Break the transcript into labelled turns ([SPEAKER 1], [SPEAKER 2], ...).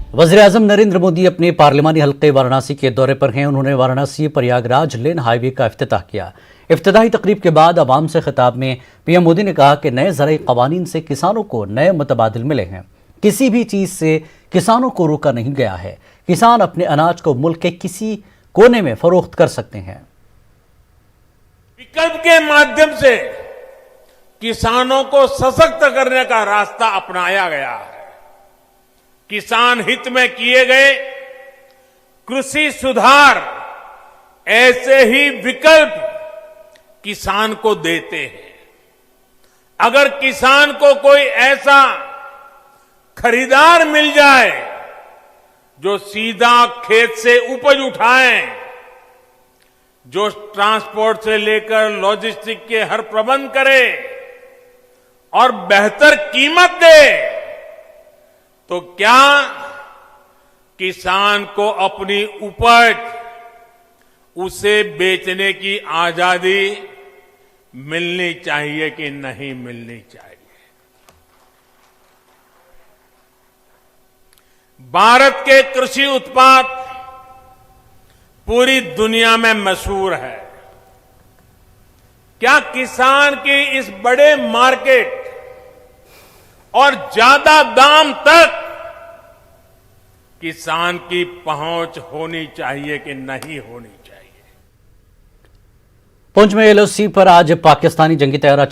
[SPEAKER 1] वज़ीर-ए-आज़म नरेंद्र मोदी अपने पार्लिमानी हल्के वाराणसी के दौरे पर हैं। उन्होंने वाराणसी प्रयागराज लेन हाईवे का इफ्तिताह किया। इफ्तिताही तकरीब के बाद आवाम से खिताब में पीएम मोदी ने कहा कि नए ज़राई क़वानीन से किसानों को नए मुतबादिल मिले हैं। किसी भी चीज़ से किसानों को रोका नहीं गया है। किसान अपने अनाज को मुल्क के किसी कोने में फरोख्त कर सकते हैं।
[SPEAKER 2] विकल्प के माध्यम से किसानों को सशक्त करने का रास्ता अपनाया गया है। किसान हित में किए गए कृषि सुधार ऐसे ही विकल्प किसान को देते हैं। अगर किसान को कोई ऐसा खरीदार मिल जाए जो सीधा खेत से उपज उठाए, जो ट्रांसपोर्ट से लेकर लॉजिस्टिक के हर प्रबंध करे और बेहतर कीमत दे, तो क्या किसान को अपनी उपज उसे बेचने की आजादी मिलनी चाहिए कि नहीं मिलनी चाहिए। भारत के कृषि उत्पाद पूरी दुनिया में मशहूर है। क्या किसान की इस बड़े मार्केट और ज्यादा दाम तक किसान की पहुंच होनी चाहिए कि नहीं होनी चाहिए?
[SPEAKER 1] पुंछ में एलओसी पर आज पाकिस्तानी जंगी तैयारा